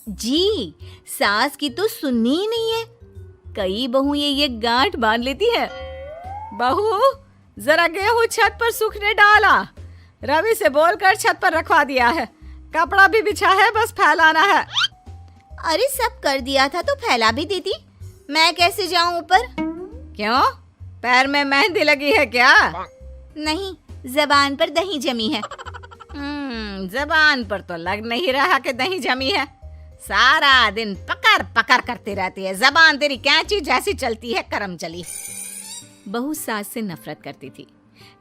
जी, सास की तो सुननी ही नहीं है। कई बहू ये गांठ बांध लेती है। बहू, जरा गेहूं छत पर सूखने डाला। रवि से बोलकर छत पर रखवा दिया है। कपड़ा भी बिछा है, बस फैलाना है। अरे सब कर दिया था तो फैला भी देती। मैं कैसे जाऊं ऊपर? क्यों, पैर में मेहंदी लगी है क्या? नहीं, जबान पर दही जमी है। जबान पर तो लग नहीं रहा कि दही जमी है। सारा दिन पकड़ पकड़ करती रहती है। जबान तेरी कैंची जैसी चलती है, करम चली। बहू सास से नफरत करती थी,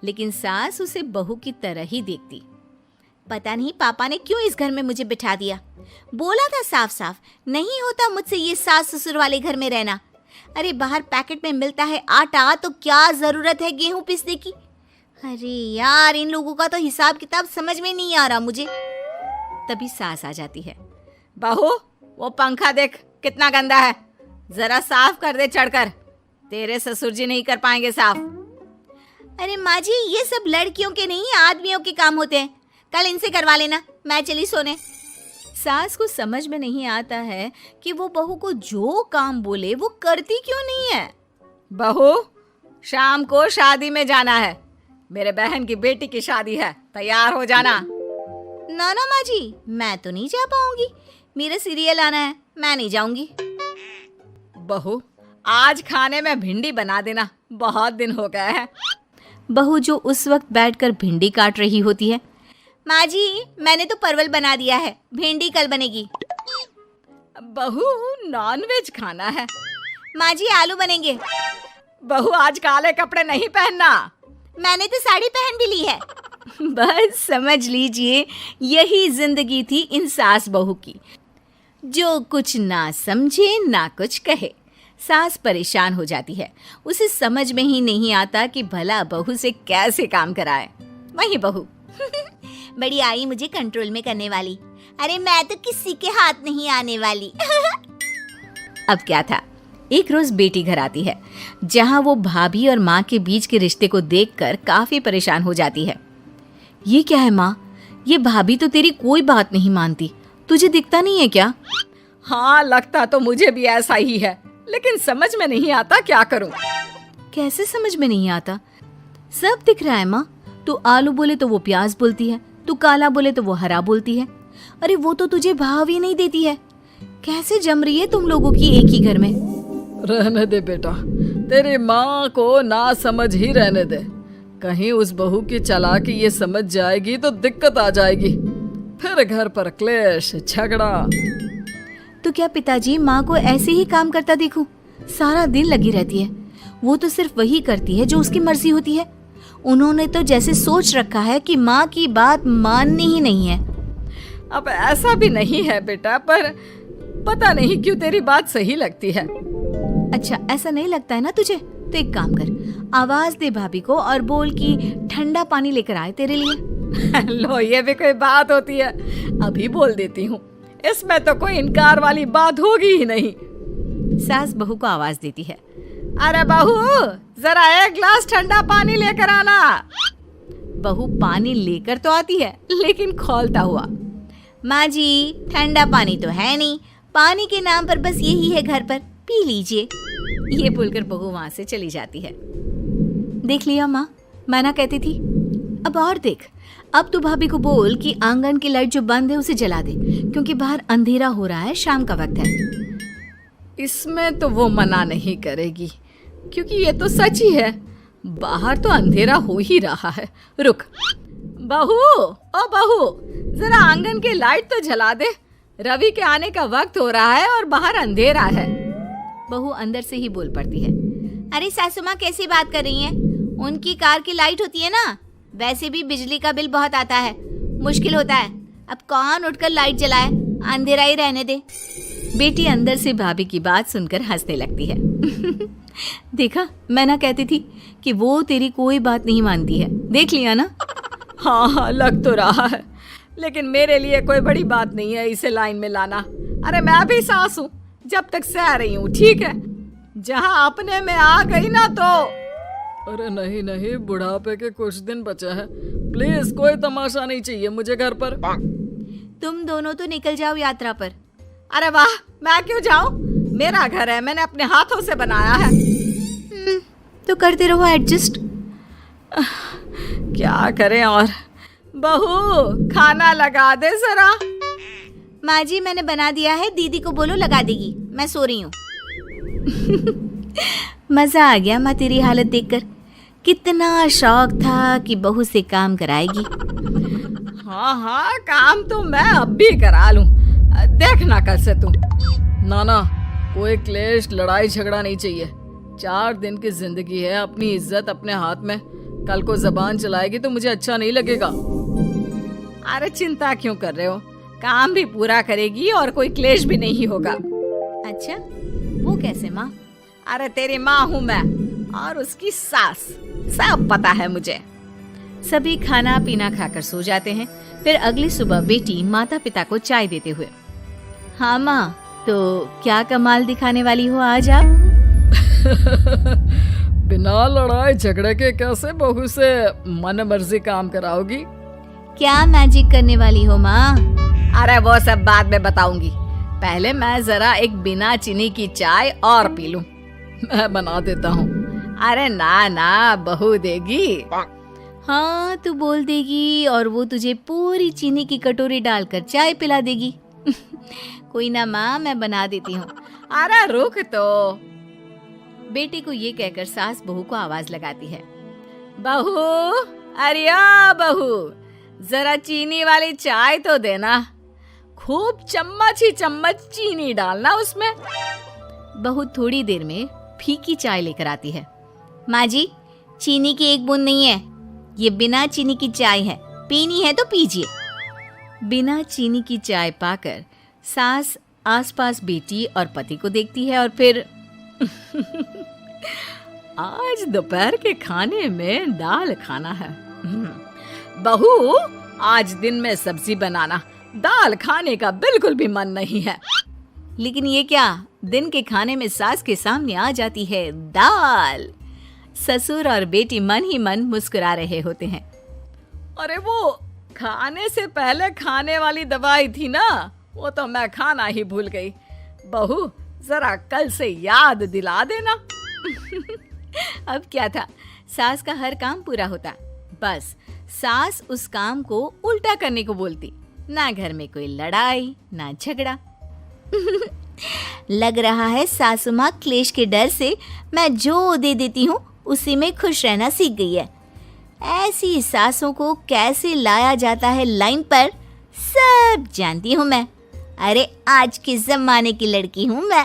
लेकिन सास उसे बहू की तरह ही देखती। पता नहीं पापा ने क्यों इस घर में मुझे बिठा दिया। बोला था साफ साफ, नहीं होता मुझसे ये सास ससुर वाले घर में रहना। अरे बाहर पैकेट में मिलता है आटा, तो क्या जरूरत है गेहूं पीसने की। अरे यार, इन लोगों का तो हिसाब किताब समझ में नहीं आ रहा मुझे। तभी सास आ जाती है। बहू, वो पंखा देख कितना गंदा है, जरा साफ कर दे चढ़कर। तेरे ससुर जी नहीं कर पाएंगे साफ। अरे माँ जी, ये सब लड़कियों के नहीं आदमियों के काम होते हैं। कल इनसे करवा लेना, मैं चली सोने। सास को समझ में नहीं आता है कि वो बहू को जो काम बोले वो करती क्यों नहीं है। बहू, शाम को शादी में जाना है। मेरे बहन की बेटी की शादी है, तैयार हो जाना। ना ना माँ जी, मैं तो नहीं जा पाऊंगी। मेरा सीरियल आना है, मैं नहीं जाऊंगी। बहू, आज खाने में भिंडी बना देना, बहुत दिन हो गए हैं। बहू जो उस वक्त बैठकर भिंडी काट रही होती है। माँ जी, मैंने तो परवल बना दिया है, भिंडी कल बनेगी। बहू, नॉनवेज खाना है। माँ जी, आलू बनेंगे। बहू, आज काले कपड़े नहीं पहनना। मैंने तो साड़ी पहन भी ली है। बस समझ लीजिए, यही जिंदगी थी इन सास बहू की, जो कुछ ना समझे ना कुछ कहे। सास परेशान हो जाती है, उसे समझ में ही नहीं आता कि भला बहू से कैसे काम कराए। वही बहू बड़ी आई मुझे कंट्रोल में करने वाली। अरे मैं तो किसी के हाथ नहीं आने वाली। अब क्या था, एक रोज बेटी घर आती है, जहां वो भाभी और माँ के बीच के रिश्ते को देखकर काफी परेशान हो जाती है। ये क्या है माँ, ये भाभी तो तेरी कोई बात नहीं मानती, तुझे दिखता नहीं है क्या? हाँ, लगता तो मुझे भी ऐसा ही है, लेकिन समझ में नहीं आता क्या करूं। कैसे समझ में नहीं आता? सब दिख रहा है माँ। तू आलू बोले तो वो प्याज बोलती है, तू काला बोले तो वो हरा बोलती है। अरे वो तो तुझे भाव ही नहीं देती है। कैसे जम रही है तुम लोगों की एक ही घर में? रहने दे बेटा, तेरी माँ को ना समझ ही रहने दे। कहीं उस बहू की चालाकी ये समझ जाएगी तो दिक्कत आ जाएगी, फिर घर पर क्लेश झगड़ा। तो क्या पिताजी माँ को ऐसे ही काम करता देखूं? सारा दिन लगी रहती है। वो तो सिर्फ वही करती है जो उसकी मर्जी होती है। उन्होंने तो जैसे सोच रखा है कि माँ की बात माननी ही नहीं है। अब ऐसा भी नहीं है बेटा, पर पता नहीं क्यों तेरी बात सही लगती है। अच्छा, ऐसा नहीं लगता है ना तुझे? तो एक काम कर, आवाज दे भाभी को और बोल कि ठंडा पानी लेकर आए तेरे लिए। लो, ये भी कोई बात होती है? अभी बोल देती हूँ, इसमें तो कोई इनकार वाली बात होगी ही नहीं। सास बहू को आवाज देती है। अरे बहू, जरा एक ग्लास ठंडा पानी लेकर आना। बहू पानी लेकर तो आती है, लेकिन खौलता हुआ। माँ जी, ठंडा पानी तो है नहीं, पानी के नाम पर बस यही है घर पर, पी लीजिए। ये बोलकर बहू वहां से चली जाती है। देख लिया माँ, मैं ना कहती थी। अब और देख, अब तू भाभी को बोल कि आंगन की लाइट जो बंद है उसे जला दे, क्योंकि बाहर अंधेरा हो रहा है, शाम का वक्त है। इसमें तो वो मना नहीं करेगी, क्योंकि ये तो सच ही है, बाहर तो अंधेरा हो ही रहा है। रुक बहू, ओ बहू, जरा आंगन की लाइट तो जला दे। रवि के आने का वक्त हो रहा है और बाहर अंधेरा है। बहू अंदर से ही बोल पड़ती है। अरे सासू माँ कैसी बात कर रही हैं? उनकी कार की लाइट होती है ना, वैसे भी बिजली का बिल बहुत आता है, मुश्किल होता है। अब कौन उठकर लाइट जलाए, अंधेरा ही रहने दे। बेटी अंदर से भाभी की बात सुनकर हंसने लगती है। देखा, मैं ना कहती थी कि वो तेरी कोई बात नहीं मानती है, देख लिया ना। हाँ, लग तो रहा है, लेकिन मेरे लिए कोई बड़ी बात नहीं है इसे लाइन में लाना। अरे मैं भी सास हूँ, जब तक सह रही हूँ, ठीक है। जहाँ अपने में आ गई ना तो। अरे नहीं नहीं, बुढ़ापे के कुछ दिन बचे हैं, प्लीज कोई तमाशा नहीं चाहिए मुझे घर पर। तुम दोनों तो निकल जाओ यात्रा पर। अरे वाह, मैं क्यों जाऊं? मेरा घर है, मैंने अपने हाथों से बनाया है। तो करते रहो एडजस्ट। क्या करें और। बहू, खाना लगा दे जरा। माँ जी मैंने बना दिया है, दीदी को बोलो लगा देगी, मैं सो रही हूँ। मजा आ गया माँ तेरी हालत देखकर। कितना शौक था कि बहू से काम कराएगी। हाँ हाँ, काम तो मैं अब भी करा लूं। देखना कल से तू। ना, कोई क्लेश लड़ाई झगड़ा नहीं चाहिए। 4 दिन की जिंदगी है, अपनी इज्जत अपने हाथ में। कल को जबान चलाएगी तो मुझे अच्छा नहीं लगेगा। अरे चिंता क्यों कर रहे हो, काम भी पूरा करेगी और कोई क्लेश भी नहीं होगा। अच्छा, वो कैसे माँ? अरे तेरी माँ हूँ मैं और उसकी सास, सब पता है मुझे। सभी खाना पीना खाकर सो जाते हैं। फिर अगली सुबह बेटी माता पिता को चाय देते हुए, हाँ माँ, तो क्या कमाल दिखाने वाली हो आज आप? बिना लड़ाई झगड़े के कैसे बहू से मन मर्जी काम कराओगी? क्या मैजिक करने वाली हो माँ? अरे वो सब बाद में बताऊंगी, पहले मैं जरा एक बिना चीनी की चाय और पी लूं। मैं बना देता हूँ। अरे ना, बहू देगी। हाँ, तू बोल देगी और वो तुझे पूरी चीनी की कटोरी डालकर चाय पिला देगी। कोई ना माँ, मैं बना देती हूँ। अरे रुक तो। बेटे को ये कहकर सास बहू को आवाज लगाती है, बहू, अरे बहू, जरा चीनी वाली चाय तो देना। खूब चम्मच ही चम्मच चीनी डालना उसमें। बहू थोड़ी देर में फीकी चाय लेकर आती है। माँ जी, चीनी की एक बूंद नहीं है, ये बिना चीनी की चाय है, पीनी है तो पीजिए। बिना चीनी की चाय पाकर सास आसपास बेटी और पति को देखती है और फिर आज दोपहर के खाने में दाल खाना है। बहू, आज दिन में सब्जी बनाना, दाल खाने का बिल्कुल भी मन नहीं है। लेकिन ये क्या, दिन के खाने में सास के सामने आ जाती है दाल। ससुर और बेटी मन ही मन मुस्कुरा रहे होते हैं। अरे वो खाने से पहले खाने वाली दवाई थी ना, वो तो मैं खाना ही भूल गई। बहू, जरा कल से याद दिला देना। अब क्या था, सास का हर काम पूरा होता, बस सास उस काम को उल्टा करने को बोलती। ना घर में कोई लड़ाई ना झगड़ा। लग रहा है सासू माँ क्लेश के डर से मैं जो दे देती हूँ उसी में खुश रहना सीख गई है। ऐसी सासों को कैसे लाया जाता है लाइन पर, सब जानती हूँ मैं। अरे आज के जमाने की लड़की हूँ मैं।